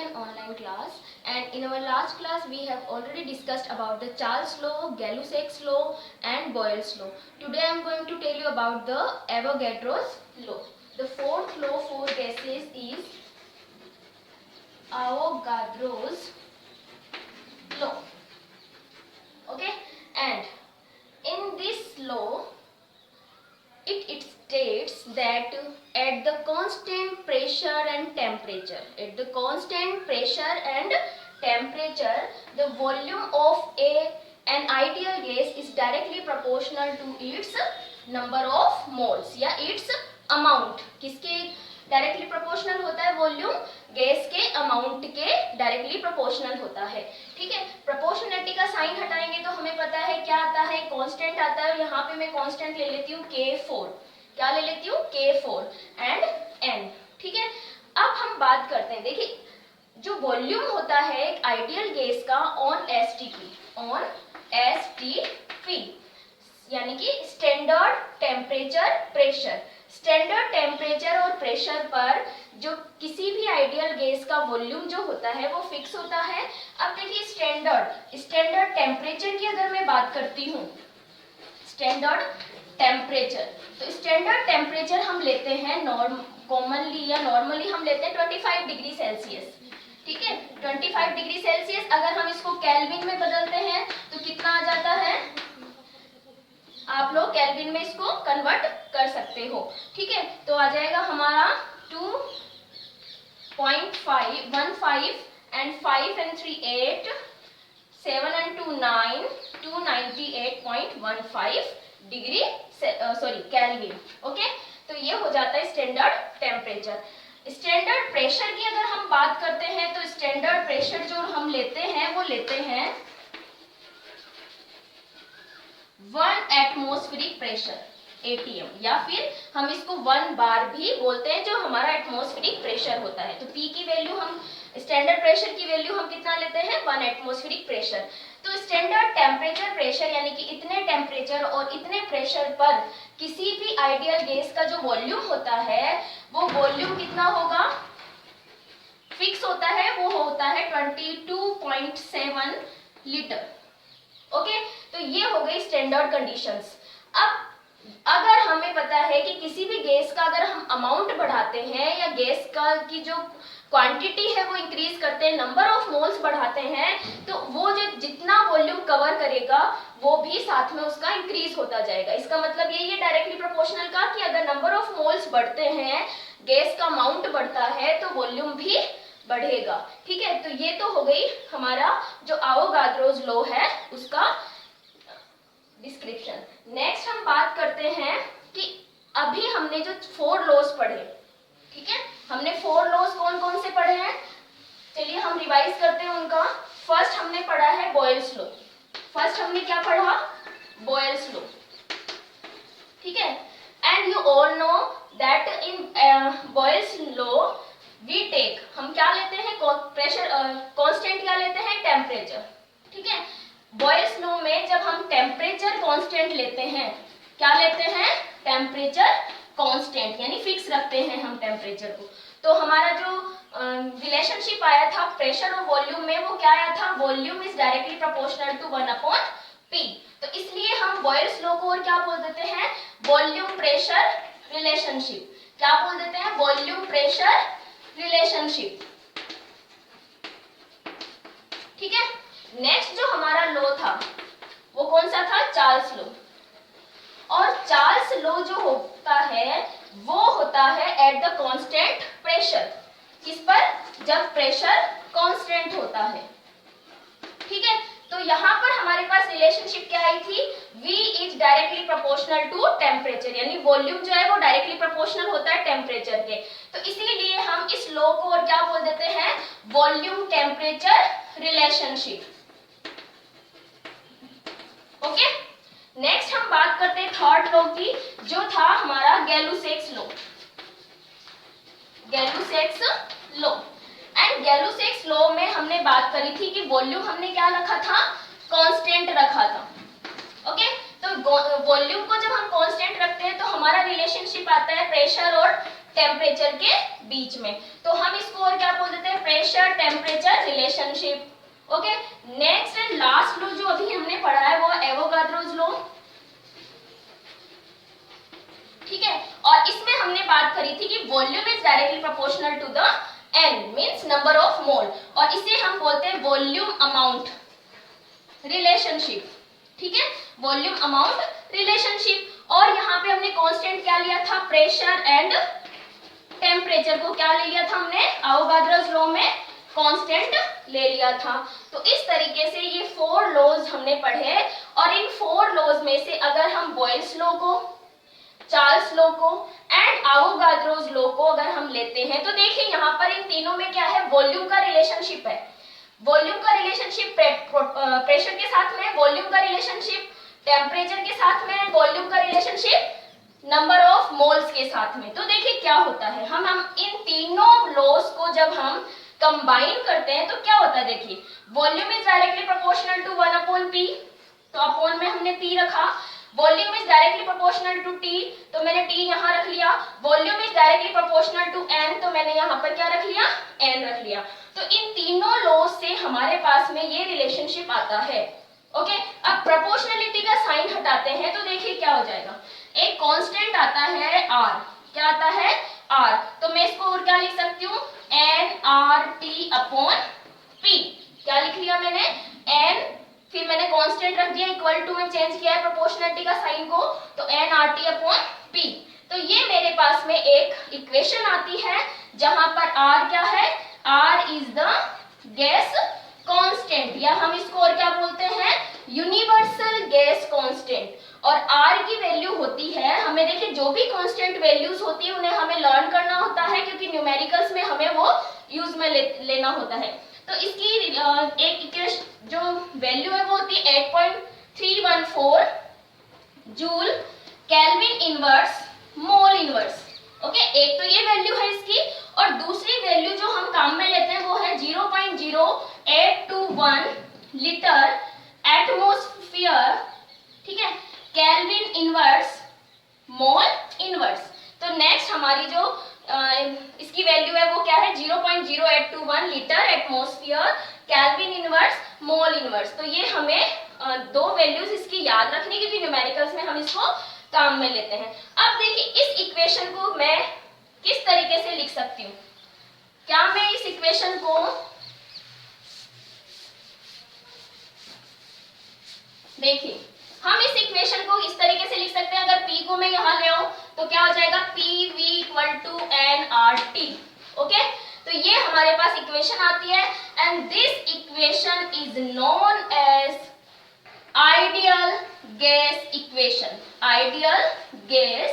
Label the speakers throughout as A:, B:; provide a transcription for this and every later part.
A: an online class, and in our last class we have already discussed about the Charles law, Gay-Lussac's law and Boyle's law. Today I am going to tell you about the Avogadro's law. The fourth law for gases is Avogadro's law. Okay, and in this law it states that at the constant pressure and temperature, the volume of an ideal gas is directly proportional to its number of moles या its amount. किसके directly proportional होता है? Volume gas के amount के directly proportional होता है. ठीक है, प्रोपोर्शनलिटी का साइन हटाएंगे तो हमें पता है क्या आता है, कांस्टेंट आता है. यहाँ पे मैं कांस्टेंट ले लेती हूँ K4. क्या ले लेती हूँ? K4 and N. ठीक है, अब हम बात करते हैं. देखिए, जो वॉल्यूम होता है एक आइडियल गैस का ऑन STP यानी कि standard temperature pressure. Standard temperature और प्रेशर पर जो किसी भी आइडियल गैस का वॉल्यूम जो होता है वो फिक्स होता है. अब देखिए, स्टैंडर्ड टेम्परेचर की अगर मैं बात करती हूँ, स्टैंडर्ड टेम्परेचर, तो स्टैंडर्ड टेम्परेचर हम लेते हैं नॉर्मली हम लेते हैं 25 डिग्री सेल्सियस. ठीक है, 25 डिग्री सेल्सियस. अगर हम इसको केल्विन में बदलते हैं तो कितना आ जाता है? आप लोग केल्विन में इसको कन्वर्ट कर सकते हो. ठीक है, तो आ जाएगा हमारा 2.15 and 5 and 3 8 7 and 2 9 298.15 degree kelvin. Okay, तो ये हो जाता है स्टैंडर्ड टेम्परेचर. स्टैंडर्ड प्रेशर की अगर हम बात करते हैं तो स्टैंडर्ड प्रेशर जो हम लेते हैं वो लेते हैं 1 एटमॉस्फेरिक प्रेशर ATM, या फिर हम इसको 1 बार भी बोलते हैं, जो हमारा एटमॉस्फेरिक प्रेशर होता है. तो P की वैल्यू हम स्टैंडर्ड प्रेशर की वैल्यू हम कितना लेते हैं? 1 एटमॉस्फेरिक प्रेशर. तो स्टैंडर्ड टेम्परेचर प्रेशर यानी कि इतने टेम्परेचर और इतने प्रेशर पर किसी भी आइडियल गैस का जो वॉल्यूम होता है वो वॉल्यूम कितना होगा? फिक्स होता है, वो होता है 22.7 लीटर. ओके, तो ये हो गई स्टैंडर्ड कंडीशंस. अब अगर हमें पता है कि किसी भी गैस का अगर हम अमाउंट बढ़ाते हैं या गैस का की जो क्वांटिटी है वो इंक्रीज करते हैं, नंबर ऑफ मोल्स बढ़ाते हैं, तो वो जो जितना वॉल्यूम कवर करेगा वो भी साथ में उसका इंक्रीज होता जाएगा. इसका मतलब यही है डायरेक्टली प्रोपोर्शनल का, कि अगर नंबर ऑफ मोल्स बढ़ते हैं, गैस का अमाउंट बढ़ता है, तो वॉल्यूम भी बढ़ेगा. ठीक है, तो ये तो हो गई हमारा जो आवोगाद्रोस लॉ है उसका डिस्क्रिप्शन. नेक्स्ट हम बात करते हैं कि अभी हमने जो 4 लॉज पढ़े, ठीक है, हमने 4 लॉज कौन कौन से पढ़े हैं? चलिए हम रिवाइज करते हैं उनका. फर्स्ट हमने पढ़ा है बॉयल्स लॉ. फर्स्ट हमने क्या पढ़ा? Boyle's law. ठीक है, and you all know that in Boyle's law we take, हम क्या लेते हैं? प्रेशर कांस्टेंट क्या लेते हैं? टेम्परेचर. ठीक है, बॉयल्स लॉ में जब हम टेम्परेचर कांस्टेंट लेते हैं, क्या लेते हैं? टेम्परेचर कांस्टेंट, यानी फिक्स रखते हैं हम टेम्परेचर को. तो हमारा जो रिलेशनशिप आया था प्रेशर और वॉल्यूम में, वो क्या आया था? Volume is directly proportional to 1/P. तो इसलिए हम बॉयल्स लॉ को और क्या बोल देते हैं? Volume pressure relationship. क्या बोल देते हैं? Volume pressure relationship. ठीक है, नेक्स्ट जो हमारा लॉ था वो कौन सा था? Charles law. और चार्ल्स लॉ जो होता है वो होता है एट द कांस्टेंट प्रेशर. किस पर? जब प्रेशर कांस्टेंट होता है. ठीक है, तो यहाँ पर हमारे पास रिलेशनशिप क्या आई थी? V is directly proportional to temperature, यानी वॉल्यूम जो है वो डायरेक्टली प्रोपोर्शनल होता है टेम्परेचर के. तो इसीलिए हम इस लॉ को और क्या बोल देते हैं? Volume temperature relationship. Okay, next हम बात करते हैं थर्ड लॉ की, जो था हमारा गै-लुसैक्स लॉ. गै-लुसैक्स लॉ. एंड गै-लुसैक्स लॉ में हमने बात करी थी कि वॉल्यूम हमने क्या रखा था? कांस्टेंट रखा था. ओके, तो वॉल्यूम को जब हम कांस्टेंट रखते हैं तो हमारा रिलेशनशिप आता है प्रेशर और टेम्परेचर के बीच में। तो हम इसको और क्या बोल देते हैं, pressure temperature relationship. Okay, next and last law जो अभी हमने पढ़ा है वो एवोगाड्रोस लॉ, ठीक है। और इसमें हमने बात करी थी कि volume is directly proportional to the n means number of mole, और इसे हम बोलते हैं वॉल्यूम अमाउंट रिलेशनशिप, ठीक है, वॉल्यूम अमाउंट रिलेशनशिप। और यहाँ पे हमने कांस्टेंट क्या लिया था, प्रेशर एंड टेम्परेचर को क्या ले लिया था हमने, एवोगाड्रोस लॉ में कांस्टेंट ले लिया था। तो इस तरीके से ये 4 लॉज हमने पढ़े, और इन 4 लॉज में से अगर हम बॉयल्स लॉ को, चार्ल्स लॉ को एंड एवोगाड्रोस लॉ को अगर हम लेते हैं तो देखिए यहाँ पर इन तीनों में क्या है, वॉल्यूम का रिलेशनशिप है। वॉल्यूम का रिलेशनशिप प्रेशर के साथ में, वॉल्यूम का रिलेशनशिप टेम्परेचर के साथ में, वॉल्यूम का रिलेशनशिप नंबर ऑफ मोल्स के साथ में। तो देखिए क्या होता है, हम इन तीनों लॉस को जब हम कंबाइन करते हैं तो क्या होता है, देखिए volume is directly proportional to 1 upon P, तो अपॉन में हमने पी रखा। Volume is directly proportional to T, तो मैंने टी यहाँ रख लिया। Volume is directly proportional to n, तो मैंने यहाँ पर क्या रख लिया, एन रख लिया। तो इन तीनों लॉज से हमारे पास में ये रिलेशनशिप आता है। ओके, अब प्रोपोर्शनलिटी का साइन हटाते हैं तो देखिए क्या हो जाएगा, एक कांस्टेंट आता है आर, क्या आता है आर, तो मैं इसको और क्या लिख सकती हूँ, n R T upon P, क्या लिख लिया मैंने, एन, फिर मैंने कांस्टेंट रख दिया, इक्वल टू में चेंज किया है प्रोपोर्शनलिटी का साइन को, तो n R T upon P. तो ये मेरे पास में एक इक्वेशन आती है जहां पर आर क्या है, R is the gas constant, या हम इसको और क्या बोलते हैं, यूनिवर्सल गैस कांस्टेंट। और आर की वैल्यू होती है, हमें देखिए जो भी कांस्टेंट वैल्यूज होती है उन्हें हमें लर्न करना होता है, क्योंकि न्यूमेरिकल्स में हमें वो यूज में लेना होता है। तो इसकी एक इक्वेशन जो वैल्यू है वो होती है 8.314 joule kelvin inverse mole inverse. Okay, एक तो ये वैल्यू है इसकी, और दूसरी वैल्यू जो हम काम में लेते हैं वो है 0.0821 लीटर एटमॉस्फेयर, ठीक है, केल्विन इनवर्स मोल इनवर्स। तो नेक्स्ट हमारी जो इसकी वैल्यू है वो क्या है, 0.0821 litre atmosphere kelvin inverse mole inverse. तो ये हमें दो वैल्यूज इसकी याद रखनी, क्योंकि न्यूमेरिकल्स में हम इसको काम में लेते हैं। अब देखिए इस इक्वेशन को मैं किस तरीके से लिख सकती हूँ, क्या मैं इस इक्वेशन को देखिए, हम इस इक्वेशन को इस तरीके से लिख सकते हैं, अगर P को मैं यहाँ ले आऊं तो क्या हो जाएगा, PV equal to nRT। Okay, तो ये हमारे पास इक्वेशन आती है, and this equation is known as ideal gas equation, ideal gas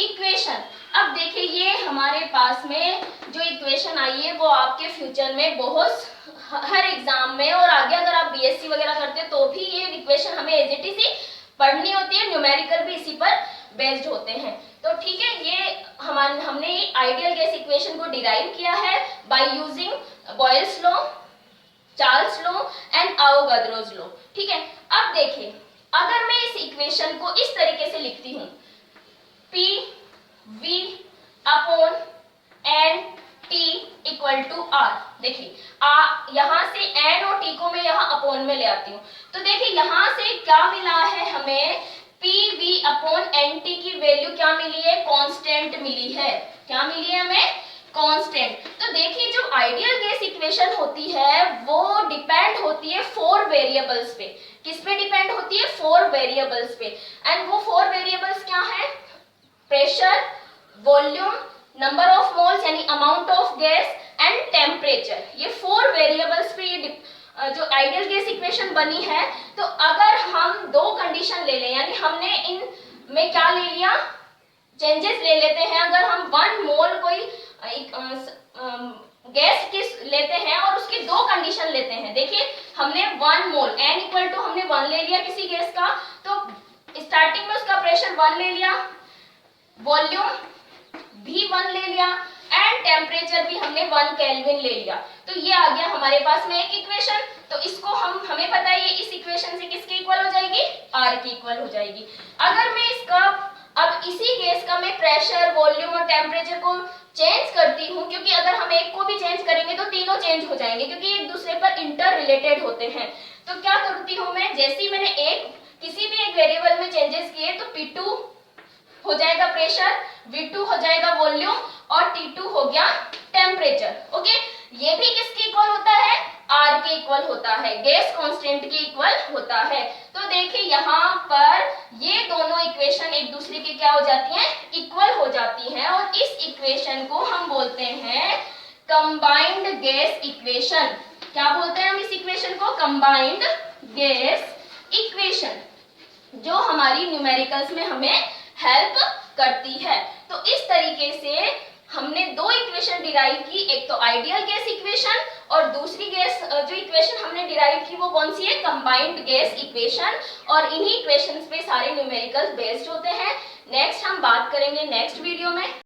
A: equation. अब देखिए ये हमारे पास में जो इक्वेशन आई है वो आपके फ्यूचर में बहुत हर एग्जाम में, और आगे अगर आप बीएससी वगैरह करते हैं तो भी ये इक्वेशन हमें एज इट इज ही पढ़नी होती है, न्यूमेरिकल भी इसी पर बेस्ड होते हैं। तो ठीक है, ये हमने आइडियल गैस इक्वेशन को डिराइव किया है by using Boyle's law, Charles law and Avogadro's law. ठीक है, अब देखिए अगर मैं इस इक्वेशन को इस तरीके से लिखती हूँ, P V upon n T equal to R, देखिए यहाँ से एन और टी को मैं यहाँ अपॉन में ले आती हूँ, तो देखिए यहाँ से क्या मिला है हमें, P V upon n T की वैल्यू क्या मिली है, कांस्टेंट मिली है। क्या मिली है हमें, कांस्टेंट। तो देखिए जो आइडियल गैस इक्वेशन होती है वो डिपेंड होती है 4 वेरिएबल्स पे। किस पे डिपेंड होती है, 4 वेरिएबल्स पे। एंड वो 4 वेरिएबल्स क्या है, pressure, volume, number of moles यानी amount of gas and temperature. ये 4 वेरिएबल्स पे ये जो आइडियल गैस इक्वेशन बनी है। तो अगर हम 2 कंडीशन ले लें, यानी हमने इन में क्या ले लिया, चेंजेस ले लेते हैं। अगर हम 1 मोल कोई गैस किस लेते हैं और उसकी 2 कंडीशन लेते हैं, देखिए हमने 1 मोल n इक्वल टू हमने 1 ले लिया किसी गैस का, तो स्टार्टिंग में उसका प्रेशर 1 ले लिया, वॉल्यूम भी 1 ले लिया एंड टेम्परेचर भी हमने 1 केल्विन ले लिया। तो ये आ गया हमारे पास में एक इक्वेशन। तो इसको हमें पता है ये इस इक्वेशन से किसके इक्वल हो जाएगी, आर की इक्वल हो जाएगी। अगर मैं इसका अब इसी गैस का मैं प्रेशर, वॉल्यूम और टेम्परेचर को चेंज करती हूँ, क्योंकि अगर हम एक को भी चेंज करेंगे तो तीनों चेंज हो जाएंगे, क्योंकि एक दूसरे पर इंटर रिलेटेड होते हैं। तो क्या करती हूँ मैं, जैसे ही मैंने किसी भी एक वेरिएबल में चेंजेस किए तो P2 हो जाएगा प्रेशर, V2 हो जाएगा वॉल्यूम और T2 हो गया टेम्परेचर। ओके, ये भी किसके इक्वल होता है, R के इक्वल होता है, गैस कांस्टेंट के इक्वल होता है। तो देखिए यहाँ पर ये दोनों इक्वेशन एक दूसरे के क्या हो जाती हैं, इक्वल हो जाती हैं, और इस इक्वेशन को हम बोलते हैं कंबाइंड गैस इक्वेशन। क्या बोलते हैं हम इस इक्वेशन को, कंबाइंड गैस इक्वेशन, जो हमारी न्यूमेरिकल्स में हमें हेल्प करती है। तो इस तरीके से हमने दो इक्वेशन डिराइव की, एक तो आइडियल गैस इक्वेशन और दूसरी गैस जो इक्वेशन हमने डिराइव की वो कौन सी है, कंबाइंड गैस इक्वेशन, और इन्हीं इक्वेशंस पे सारे न्यूमेरिकल्स बेस्ड होते हैं। नेक्स्ट हम बात करेंगे नेक्स्ट वीडियो में।